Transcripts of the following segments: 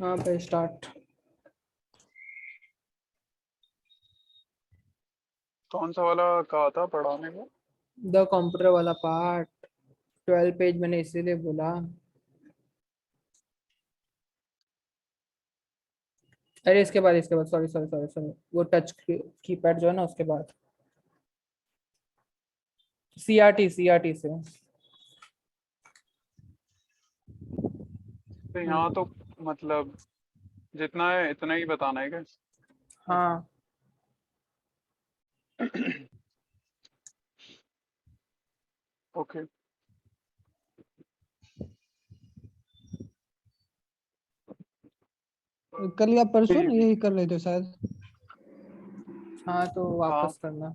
हाँ पे स्टार्ट। कौन सा वाला कहा था पढ़ाने को? द कंप्यूटर वाला पार्ट 12 पेज मैंने इसीलिए बोला। अरे इसके बाद सॉरी सॉरी सॉरी सॉरी, वो टच कीपैड जो है ना उसके बाद सीआरटी से। तो यहाँ हम्म। तो मतलब जितना है इतना ही बताना है क्या? हाँ। ओके। कल या परसों ना ठीक। यही कर रहे थे शायद। हाँ तो हाँ, वापस करना।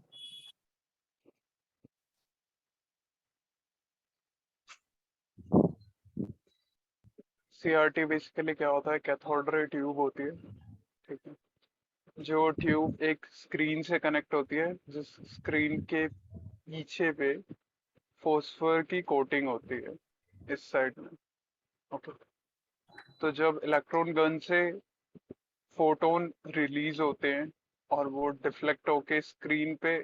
सीआरटी बेसिकली क्या होता है? कैथोड रे ट्यूब होती है। ठीक है। जो ट्यूब एक स्क्रीन से कनेक्ट होती है, जिस स्क्रीन के पीछे पे फॉस्फर की कोटिंग होती है इस साइड में। ओके। तो जब इलेक्ट्रॉन गन से फोटोन रिलीज होते हैं और वो डिफ्लेक्ट होके स्क्रीन पे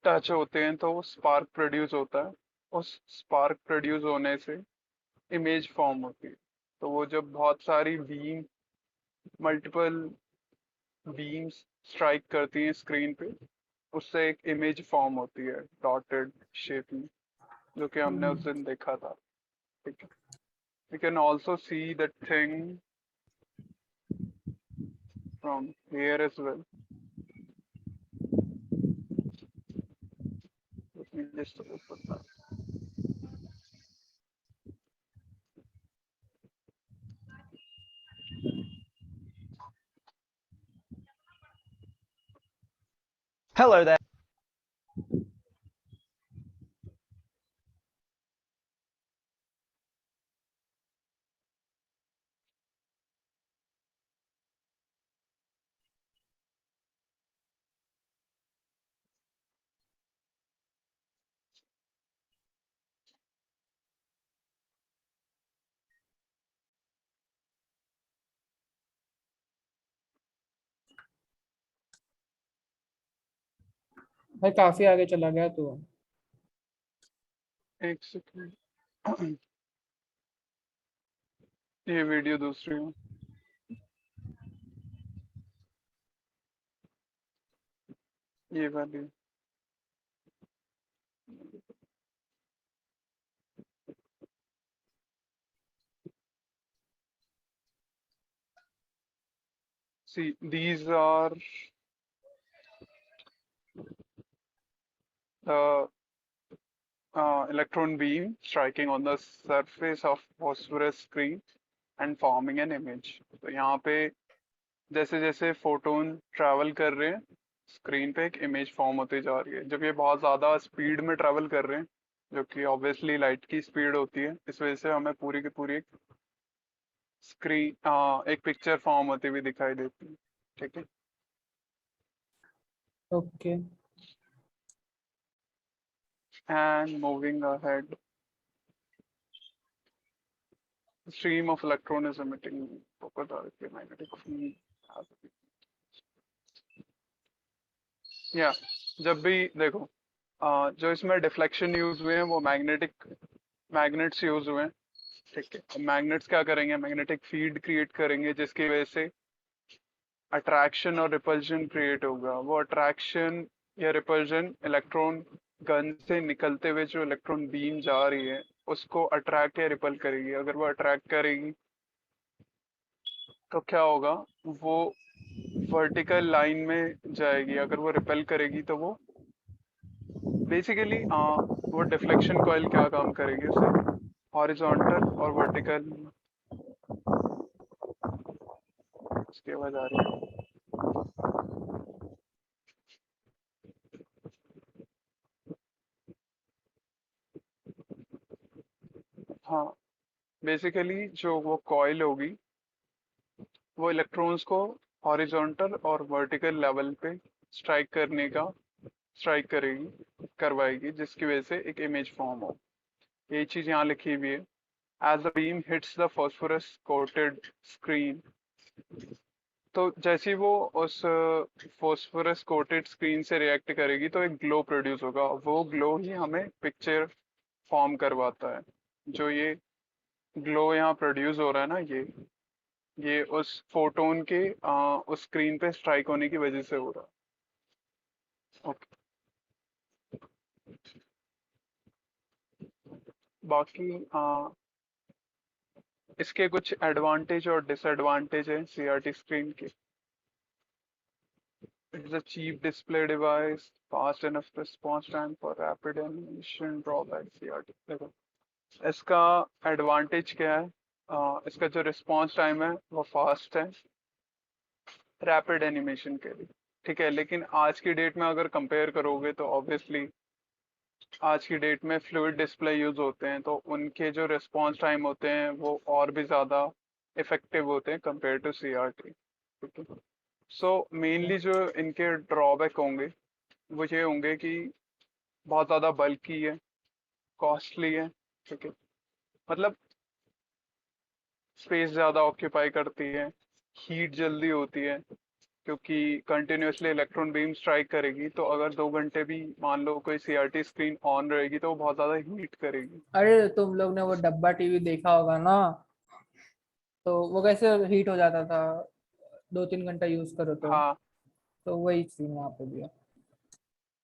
टच होते हैं तो स्पार्क प्रोड्यूस होता है। उस स्पार्क प्रोड्यूस होने से इमेज फॉर्म होती है। तो वो जब बहुत सारी मल्टीपल बीम्स स्ट्राइक करती हैं स्क्रीन पे, उससे एक इमेज फॉर्म होती है डॉटेड शेप में, जो कि हमने उस दिन देखा था। ठीक है। We can also see that thing from here as well. Let me just open that. Hello there. भाई काफी आगे चला गया तू। एक सेकंड। ये वीडियो दूसरी है। ये वाली। See, these are the electron beam striking on the surface of phosphorus screen and forming an image. तो यहाँ पे जैसे जैसे फोटोन ट्रैवल कर रहे हैं स्क्रीन पे एक इमेज फॉर्म होती जा रही है। जब ये बहुत ज़्यादा स्पीड में ट्रैवल कर रहे हैं, जो कि ऑब्वियसली लाइट की स्पीड होती है, इस वजह से हमें पूरी की पूरी एक स्क्रीन एक पिक्चर फॉर्म होती हुई दिखाई देती है। ठीक है। Okay. And moving ahead, stream of electron is emitting focal directly magnetic field. या जब भी देखो, जो इसमें डिफ्लेक्शन यूज हुए हैं वो मैग्नेट्स यूज हुए हैं। ठीक है। मैग्नेट्स क्या करेंगे? मैग्नेटिक फील्ड क्रिएट करेंगे जिसकी वजह से अट्रैक्शन और रिपल्जन क्रिएट होगा। वो अट्रैक्शन या रिपल्जन इलेक्ट्रॉन गन से निकलते हुए जो इलेक्ट्रॉन बीम जा रही है उसको अट्रैक्ट या रिपल करेगी। अगर वो अट्रैक्ट करेगी तो क्या होगा? वो वर्टिकल लाइन में जाएगी। अगर वो रिपेल करेगी तो वो बेसिकली वो डिफ्लेक्शन कॉइल क्या काम करेगी? उसे हॉरिजॉन्टल और वर्टिकल। उसकी आवाज आ रही है। हाँ, बेसिकली जो वो कॉइल होगी वो इलेक्ट्रॉन्स को हॉरिजॉन्टल और वर्टिकल लेवल पे स्ट्राइक करेगी, करवाएगी, जिसकी वजह से एक इमेज फॉर्म हो। ये चीज यहाँ लिखी हुई है। as the beam hits the phosphorus coated screen. तो जैसे ही वो उस फॉस्फोरस कोटेड स्क्रीन से रिएक्ट करेगी तो एक ग्लो प्रोड्यूस होगा, वो ग्लो ही हमें पिक्चर फॉर्म करवाता है। जो ये ग्लो यहाँ प्रोड्यूस हो रहा है ना, ये उस फोटोन के उस स्क्रीन पे स्ट्राइक होने की वजह से हो रहा है। ओके, बाकी इसके कुछ एडवांटेज और डिसएडवांटेज है सीआरटी स्क्रीन के। It's a cheap display device, fast enough response time for rapid animation, drawback CRT। देखो इसका एडवांटेज क्या है, इसका जो रिस्पॉन्स टाइम है वो फास्ट है रैपिड एनिमेशन के लिए, ठीक है। लेकिन आज की डेट में अगर कंपेयर करोगे तो ऑब्वियसली आज की डेट में फ्लूइड डिस्प्ले यूज होते हैं, तो उनके जो रिस्पॉन्स टाइम होते हैं वो और भी ज़्यादा इफेक्टिव होते हैं कंपेयर टू सीआरटी, ठीक है। सो मेनली जो इनके ड्रॉबैक होंगे वो ये होंगे कि बहुत ज़्यादा बल्की है, कॉस्टली है, ठीक है। मतलब स्पेस ज़्यादा ऑक्यूपाई करती है, हीट जल्दी होती है क्योंकि कंटिन्यूसली इलेक्ट्रॉन बीम स्ट्राइक करेगी, तो अगर 2 घंटे भी मान लो कोई सीआरटी स्क्रीन ऑन रहेगी तो वो बहुत ज़्यादा हीट करेगी। अरे तुम लोग ने वो डब्बा टीवी देखा होगा ना, तो वो कैसे हीट हो जाता था 2-3 घंटा यूज करो हाँ, तो वही सीन यहाँ पे भी है।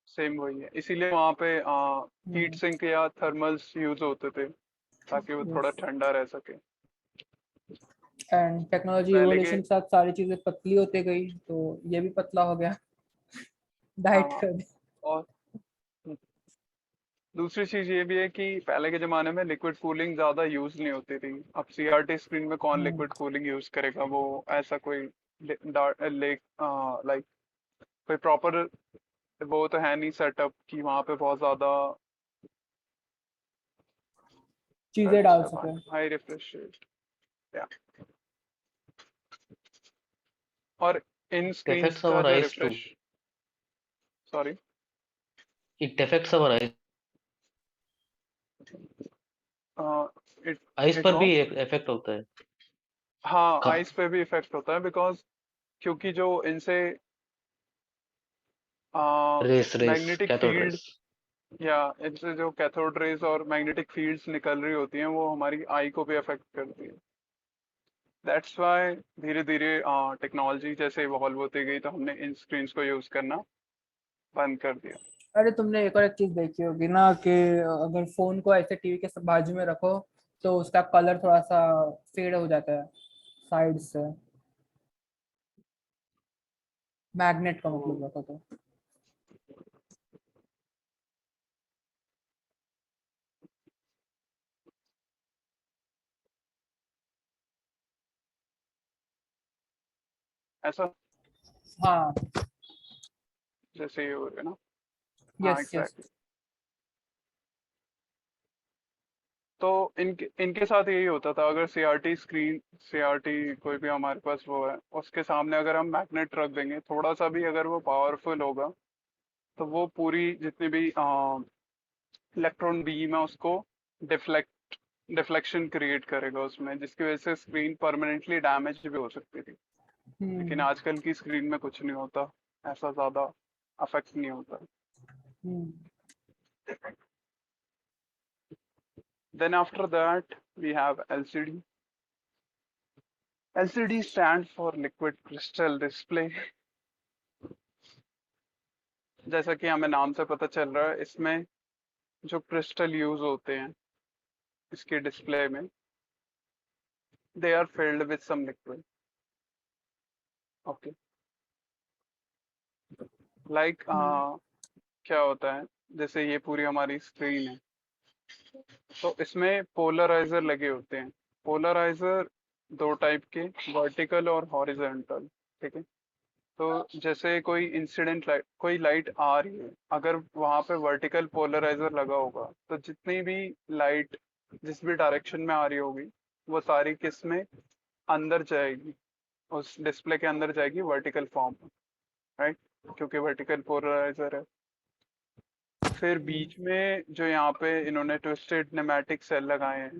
सेम वही है, इसीलिए वहाँ पे हीट हम्म, सिंक या थर्मल्स यूज होते थे ताकि वो थोड़ा yes। ठंडा रह सके। एंड टेक्नोलॉजी पहले के इवोल्यूशन के साथ सारी चीजें पतली होती गई, तो ये भी पतला हो गया, डाइट हाँ, कर दी। और दूसरी चीज ये भी है कि पहले के जमाने में लिक्विड कूलिंग ज्यादा यूज नहीं होती थी। अब सीआरटी स्क्रीन में कौन हम्म, लिक्विड कूलिंग यूज करेगा, वो ऐसा कोई लाइक कोई प्रॉपर वो तो है नहीं सेटअप कि वहां पे बहुत ज्यादा चीजें डाल सके। हाई रिफ्रेश रेट या और इन It स्क्रीन्स affects का our जो eyes too. Refresh, sorry, It affects our eyes. It ice it पर भी वॉट, इफेक्ट होता है। हाँ हाँ, आइस पे भी इफेक्ट होता है बिकॉज क्योंकि जो इनसे rays magnetic cathode field rays. या इनसे जो कैथोड रेज और मैग्नेटिक फील्ड्स निकल रही होती हैं वो हमारी आई को भी अफेक्ट करती है। दैट्स वाई धीरे धीरे टेक्नोलॉजी जैसे इवॉल्व होती गई तो हमने इन स्क्रीन्स को यूज करना बंद कर दिया। अरे तुमने एक और एक चीज देखी होगी ना कि अगर फोन को ऐसे टीवी के बाजू में रखो तो उसका कलर थोड़ा सा फेड हो जाता है साइड से, मैग्नेट का मतलब रखो तो। ऐसा हाँ, जैसे ये हो रहा है ना, हाँ यस यस। एग्जैक्टली। तो इनके साथ यही होता था, अगर सीआरटी कोई भी हमारे पास वो है उसके सामने अगर हम मैग्नेट रख देंगे थोड़ा सा भी, अगर वो पावरफुल होगा तो वो पूरी जितनी भी इलेक्ट्रॉन बीम है उसको डिफ्लेक्शन क्रिएट करेगा उसमें, जिसकी वजह से स्क्रीन परमानेंटली डैमेज भी हो सकती थी। लेकिन हम्म आजकल की स्क्रीन में कुछ नहीं होता, ऐसा ज्यादा अफेक्ट नहीं होता। हम्म Then after that we have LCD. LCD stands for liquid crystal display। जैसा कि हमें नाम से पता चल रहा है, इसमें जो क्रिस्टल यूज होते हैं इसके डिस्प्ले में, they are filled with some liquid. Okay, like hmm क्या होता है, जैसे ये पूरी हमारी स्क्रीन है तो इसमें पोलराइजर लगे होते हैं। पोलराइजर दो टाइप के, वर्टिकल और हॉरिजॉन्टल, ठीक है। तो जैसे कोई इंसिडेंट लाइट, कोई लाइट आ रही है, अगर वहां पे वर्टिकल पोलराइजर लगा होगा तो जितनी भी लाइट जिस भी डायरेक्शन में आ रही होगी वो सारी किस में अंदर जाएगी, उस डिस्प्ले के अंदर जाएगी वर्टिकल फॉर्म में, राइट, क्योंकि वर्टिकल पोलराइजर है। फिर बीच में जो यहाँ पे इन्होंने ट्विस्टेड नेमेटिक सेल लगाए हैं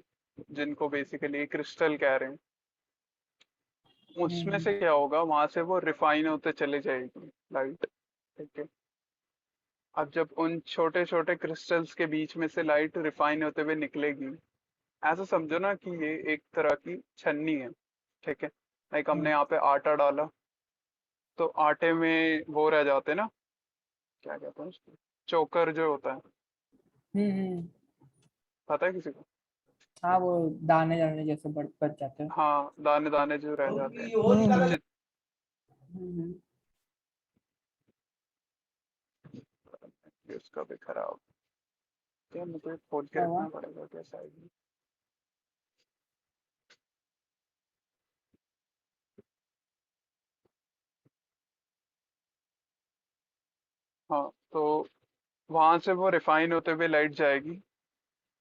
जिनको बेसिकली क्रिस्टल कह रहे हैं, उसमें हम्म से क्या होगा, वहां से वो रिफाइन होते चले जाएगी लाइट। ठीक है। अब जब उन छोटे छोटे क्रिस्टल्स के बीच में से लाइट रिफाइन होते हुए निकलेगी, ऐसा समझो ना कि ये एक तरह की छन्नी है। ठीक है। लाइक हमने यहाँ पे आटा डाला, तो आटे में वो रह जाते हैं ना, क्या कहते हैं उसको, चोकर जो होता है, हम्म। पता है किसी को? हाँ, वो दाने दाने जैसे बच जाते हैं। हाँ, दाने दाने जो रह जाते हैं, हम्म, हम्म। उसका भी खराब, क्या मुझे खोल के क्या हुआ? रखना पड़ेगा क्या साइड में। हाँ, तो वहां से वो रिफाइन होते हुए लाइट जाएगी।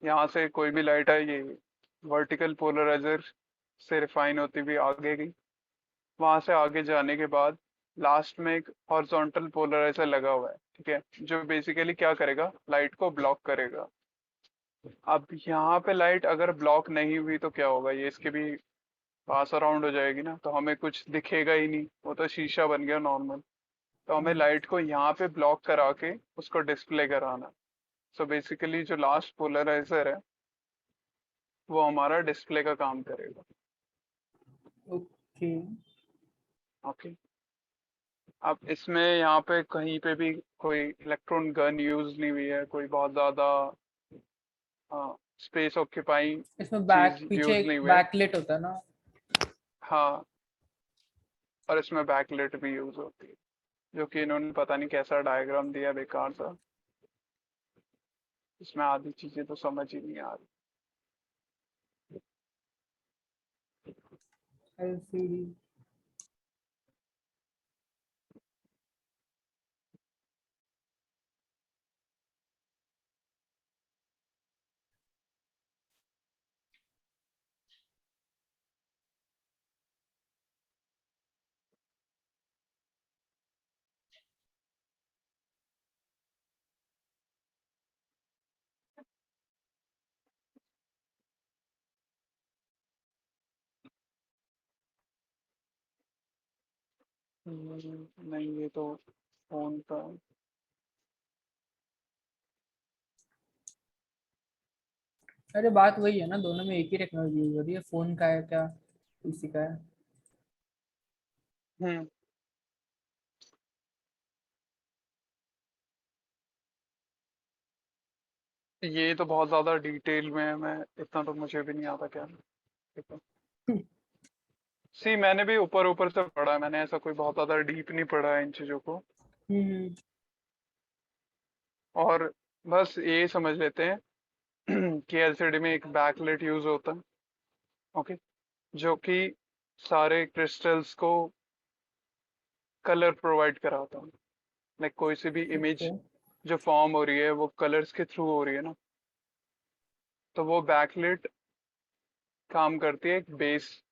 यहाँ से कोई भी लाइट है, ये वर्टिकल पोलराइजर से रिफाइन होती हुई आगे गई। वहां से आगे जाने के बाद लास्ट में एक हॉरिजॉन्टल पोलराइजर लगा हुआ है। ठीक है। जो बेसिकली क्या करेगा, लाइट को ब्लॉक करेगा। अब यहाँ पे लाइट अगर ब्लॉक नहीं हुई तो क्या होगा, ये इसके भी पास अराउंड हो जाएगी ना, तो हमें कुछ दिखेगा ही नहीं, वो तो शीशा बन गया नॉर्मल। तो हमें लाइट को यहाँ पे ब्लॉक करा के उसको डिस्प्ले कराना। सो बेसिकली जो लास्ट पोलराइजर है वो हमारा डिस्प्ले का काम करेगा। ओके। ओके। अब इसमें यहाँ पे कहीं पे भी कोई इलेक्ट्रॉन गन यूज नहीं हुई है, कोई बहुत ज्यादा स्पेस ऑक्यूपाइंग इसमें चीज पीछे यूज एक नहीं हुई है। बैकलेट होता है ना? हाँ, और इसमें बैकलाइट भी यूज होती है, जो कि इन्होंने पता नहीं कैसा डायग्राम दिया बेकार सा, इसमें आधी चीजें तो समझ ही नहीं आ रही। एलसीडी। नहीं, ये तो फोन का है। अरे बात वही है ना, दोनों में एक ही टेक्नोलॉजी यूज हो रही है, फोन का है क्या किसी का है। हम्म ये तो बहुत ज्यादा डिटेल में है, मैं इतना तो मुझे भी नहीं आता क्या। ठीक है। सी मैंने भी ऊपर ऊपर से पढ़ा है, मैंने ऐसा कोई बहुत ज्यादा डीप नहीं पढ़ा है इन चीजों को। हम्म। और बस ये समझ लेते हैं कि एलसीडी में एक बैकलाइट यूज होता है। ओके। जो कि सारे क्रिस्टल्स को कलर प्रोवाइड कराता है। लाइक कोई सी भी इमेज ओके। जो फॉर्म हो रही है वो कलर्स के थ्रू हो रही है ना, तो वो बैकलाइट काम करती है एक बेस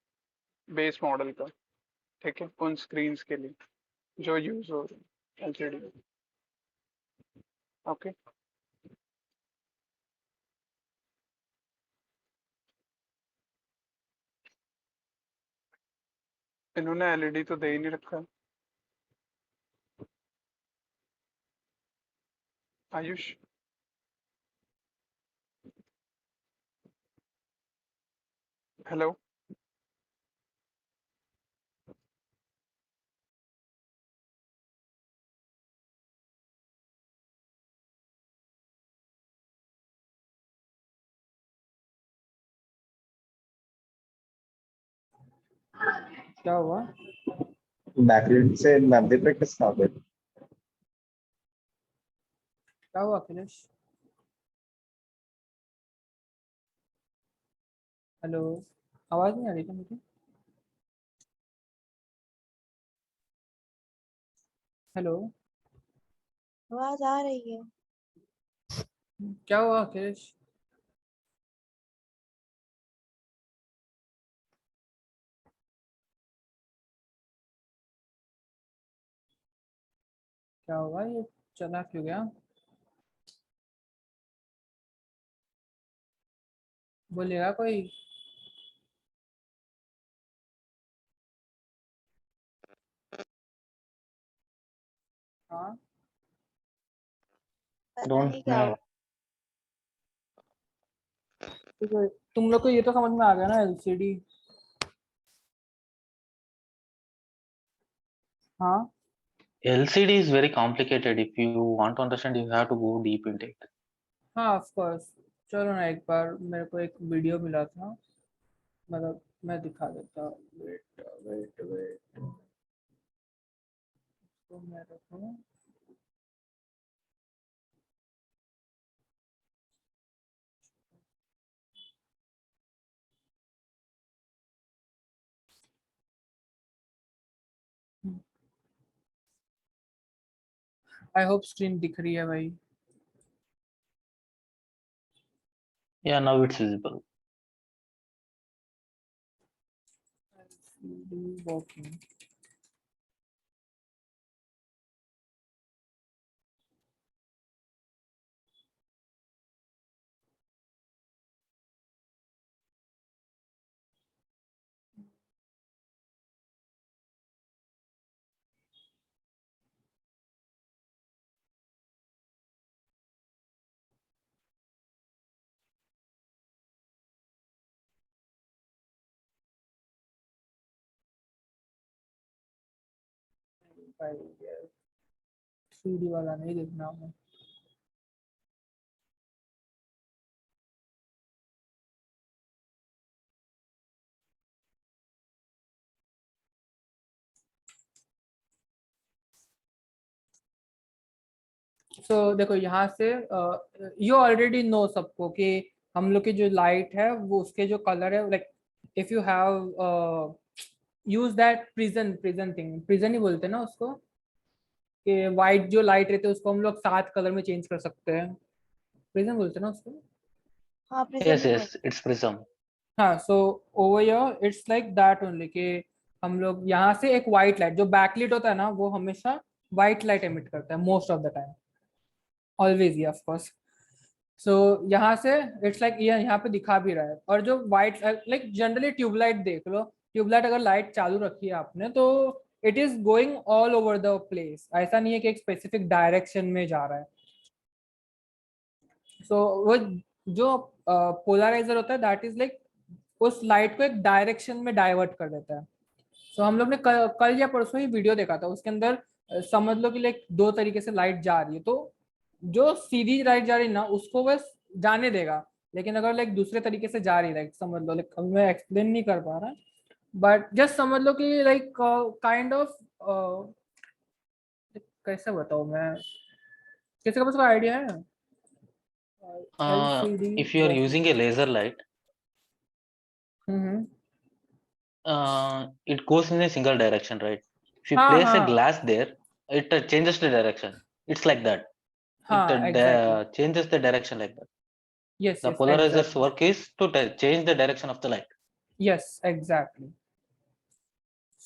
बेस मॉडल का। ठीक है, उन स्क्रीन्स के लिए जो यूज हो रही है एलसीडी में। ओके। इन्होंने एलईडी तो दे ही नहीं रखा है। आयुष, हेलो। क्या हुआ? बैकलिट से नब्बे पे किस काबिल। क्या हुआ अखिलेश? हेलो। आवाज नहीं आ रही क्या मुझे? हेलो। आवाज आ रही है। क्या हुआ अखिलेश? क्या हुआ, ये चला क्यों गया? बोलेगा कोई? हाँ, पता Don't नहीं क्या know. हुआ। ठीक है, तुम लोग को ये तो समझ में आ गया ना एलसीडी? हाँ, LCD is very complicated. If you want to understand, you have to go deep into it. हाँ ऑफ कोर्स। चलो ना, एक बार मेरे को एक वीडियो मिला था, मतलब मैं दिखा देता हूँ। वेट वेट वेट, तो मैं रखूँ। आई होप स्क्रीन दिख रही है भाई। Yeah, now it's visible. Working. भाई 3D वाला नहीं देखना हमें। सो देखो यहाँ से यू ऑलरेडी नो सबको कि हम लोग की जो लाइट है वो उसके जो कलर है, like if you have use that prism prism thing, prism ही बोलते हैं ना उसको, कि वाइट जो लाइट रहती है उसको हम लोग 7 कलर में चेंज कर सकते हैं। प्रिजन बोलते हैं ना उसको। हाँ प्रिज्म Yes, ही बोल। yes, it's prism. हाँ, so over here it's like that only, कि हम लोग यहाँ से एक वाइट लाइट जो बैकलिट होता है ना वो हमेशा वाइट लाइट एमिट करता है most of the time, always ही ऑफ कोर्स। सो यहाँ से इट्स लाइक ये यहाँ पे दिखा भी रहा है। और जो वाइट लाइक जनरली ट्यूबलाइट देख लो, ट्यूबलाइट अगर लाइट चालू रखी है आपने तो it is going all over the place, ऐसा नहीं है कि एक स्पेसिफिक डायरेक्शन में जा रहा है। सो वो जो पोलराइजर होता है दैट इज लाइक उस लाइट को एक डायरेक्शन में डाइवर्ट कर देता है। सो हम लोग ने कल या परसों ही वीडियो देखा था, उसके अंदर समझ लो कि लाइक 2 तरीके से लाइट जा रही है, तो जो सीधी लाइट जा रही है ना उसको बस जाने देगा, लेकिन अगर लाइक दूसरे तरीके से जा रही है, लाइक समझ लो, लाइक अब मैं एक्सप्लेन नहीं कर पा रहा, बट जस्ट समझ लो कि लाइक काइंड ऑफ कैसे बताऊं मैं, किसी का पास कोई आइडिया है? LCD If you are using a laser light, hmm, it goes in a single direction, right? If you हाँ place a हाँ glass there, it changes the direction. It's like that. It हाँ exactly, changes the direction like that. Yes The yes polarizer's exactly, work is to change the direction of the light. Yes exactly.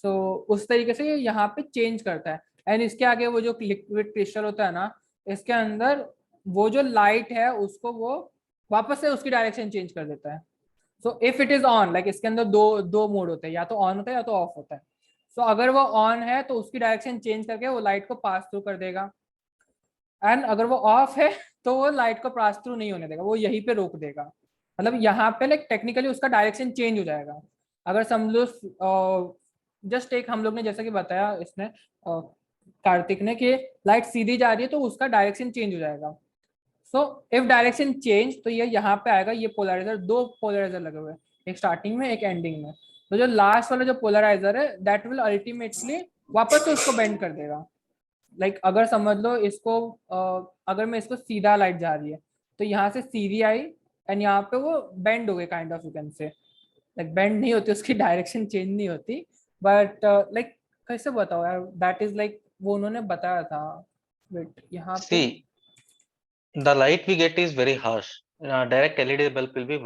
So उस तरीके से ये यहाँ पे change करता है। And इसके आगे वो जो लिक्विड क्रिस्टल होता है ना, इसके अंदर वो जो लाइट है उसको वो वापस से उसकी डायरेक्शन चेंज कर देता है। So if it is on, like इसके अंदर दो दो मोड होते हैं, या तो ऑन होता है या तो ऑफ होता है। सो अगर वो ऑन है तो उसकी डायरेक्शन चेंज करके वो लाइट को पास थ्रू कर देगा, एंड अगर वो ऑफ है तो वो लाइट को पास थ्रू नहीं होने देगा, वो यहीं पे रोक देगा। मतलब यहाँ पे लाइक टेक्निकली उसका डायरेक्शन चेंज हो जाएगा। अगर समझ लो जस्ट एक हम लोग ने जैसा कि बताया इसने कार्तिक ने, कि लाइट सीधी जा रही है तो उसका डायरेक्शन चेंज हो जाएगा। सो इफ डायरेक्शन चेंज तो ये यहाँ पे आएगा, ये पोलराइजर, 2 पोलराइजर लगे हुए हैं, एक स्टार्टिंग में एक एंडिंग में। तो जो लास्ट वाला जो पोलराइजर है दैट विल अल्टीमेटली वापस से उसको बेंड कर देगा। लाइक अगर समझ लो इसको अगर मैं इसको सीधा लाइट जा रही है तो यहाँ से सीधी आई, एंड यहाँ पे वो बेंड हो गई, kind of you can say, like bend नहीं होती, उसकी डायरेक्शन चेंज नहीं होती, बट लाइक कैसे बताओ यार, दैट इज लाइक वो उन्होंने बताया था। वेट यहाँ पे See, the light we get is very harsh. Direct LED bulb will be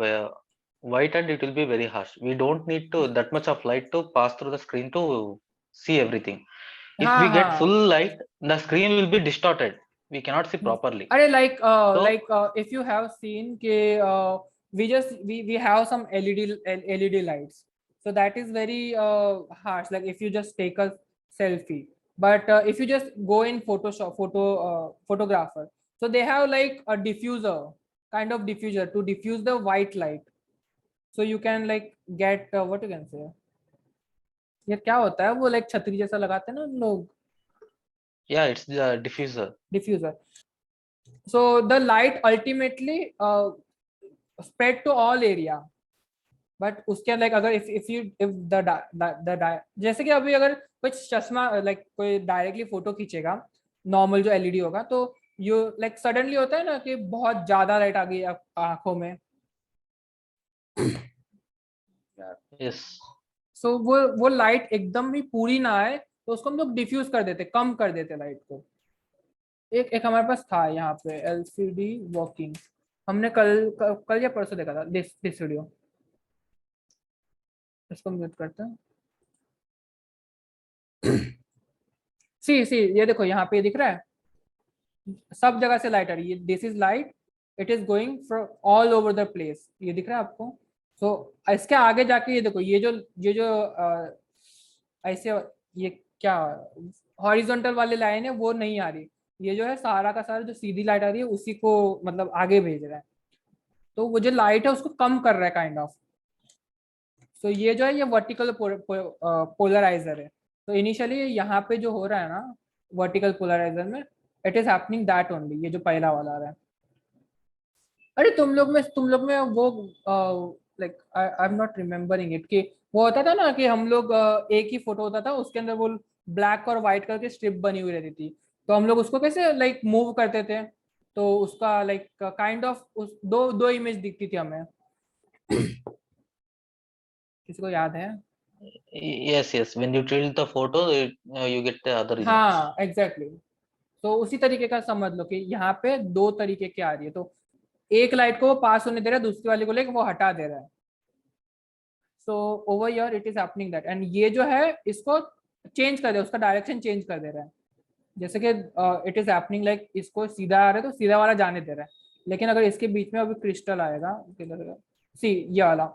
white and it will be very harsh. We don't need to that much of light to pass through the screen to see everything. If हाँ we get हाँ, full light, the screen will be distorted. We cannot see properly. अरे like So like if you have seen के we have some LED lights, so that is very harsh, like if you just take a selfie. But if you just go in Photoshop photographer, so they have like a diffuser, kind of diffuser to diffuse the white light, so you can like get what you can say, ये क्या होता है वो, like छतरी जैसा लगाते हैं ना लोग, Yeah, it's the diffuser. diffuser. So the light ultimately spread to all area, but उसके लाइक अगर इफ द जैसे कि अभी अगर कुछ चश्मा लाइक कोई डायरेक्टली फोटो खींचेगा, नॉर्मल जो एलईडी होगा, तो यू लाइक सडनली होता है ना कि बहुत ज्यादा लाइट आ गई आंखों में, Yes. सो वो लाइट एकदम भी पूरी ना आए, तो उसको हम लोग डिफ्यूज कर देते, कम कर देते लाइट को। एक हमारे पास था यहाँ पे एलसीडी वर्किंग, हमने कल या परसों देखा था दिस वीडियो, इसको म्यूट करते हैं। सी ये देखो यहाँ पे दिख रहा है, सब जगह से लाइट आ रही है, this is light, it is going from all over the place, ये दिख रहा है आपको। सो इसके आगे जाके ये देखो, ये जो ऐसे ये क्या हॉरिजॉन्टल वाली लाइन है वो नहीं आ रही, ये जो है सारा का सारा जो सीधी लाइट आ रही है उसी को मतलब आगे भेज रहा है, तो वो जो लाइट है उसको कम कर रहा है काइंड ऑफ। सो ये जो है ये वर्टिकल पोलराइजर है। तो इनिशियली यहाँ पे जो हो रहा है ना वर्टिकल पोलराइजर में, it is happening that only, ये जो पहला वाला आ रहा है। अरे तुम लोग में वो like I am not remembering it, कि वो होता था ना कि हम लोग एक ही फोटो होता था, उसके अंदर वो ब्लैक और व्हाइट कलर की स्ट्रिप बनी हुई रहती थी, तो हम लोग उसको कैसे लाइक मूव करते थे, तो उसका लाइक काइंड ऑफ उस दो इमेज दिखती थी हमें। किसी को याद है? Yes. When you tilt the photo, you get the other image. हाँ एग्जैक्टली तो उसी तरीके का समझ लो कि यहाँ पे दो तरीके की आ रही है, तो एक लाइट को वो पास होने दे रहा है, दूसरी वाले को लेके वो हटा दे रहा है। So over here it is happening that, and ये जो है इसको चेंज कर दे, उसका डायरेक्शन चेंज कर दे रहा है, जैसे कि इट इज हैपनिंग लाइक इसको सीधा आ रहा है तो सीधा वाला जाने दे रहा है, लेकिन अगर इसके बीच में अभी क्रिस्टल आएगा, सी ये वाला,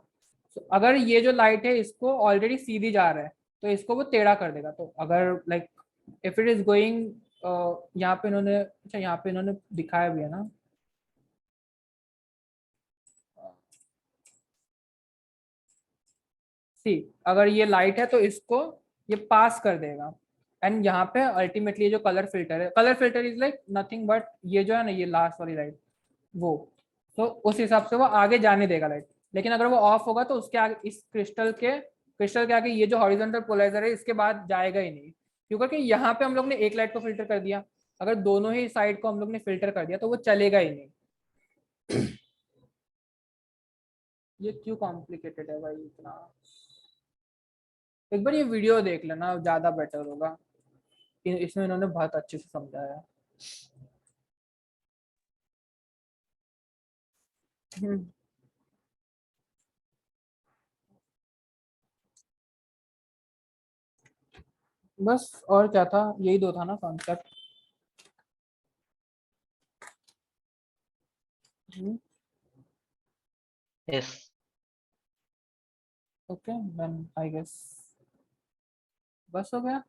so, अगर ये जो लाइट है इसको ऑलरेडी सीधी जा रहा है तो इसको वो टेढ़ा कर देगा। तो अगर like if it is going, यहाँ पे इन्होंने, अच्छा यहाँ पे इन्होंने दिखाया भी है ना, सी अगर ये लाइट है तो इसको ये पास कर देगा, एंड यहाँ पे अल्टीमेटली जो colour filter is like nothing but ये जो है ना ये लास्ट वाली लाइट वो, तो उस हिसाब से वो आगे जाने देगा लाइट। लेकिन अगर वो ऑफ होगा तो उसके आगे इस क्रिस्टल के आगे ये जो हॉरिजॉन्टल पोलराइजर है इसके बाद जाएगा ही नहीं, क्योंकि यहाँ पे हम लोग ने एक लाइट को फिल्टर कर दिया, अगर दोनों ही साइड को हम लोग ने फिल्टर कर दिया तो वो चलेगा ही नहीं। ये क्यों कॉम्प्लिकेटेड है भाई इतना, एक बार ये वीडियो देख लेना ज्यादा बेटर होगा, इसमें इन्होंने बहुत अच्छे से समझाया है। बस और क्या था, यही दो था ना concept. Yes. Okay then I guess बस हो गया।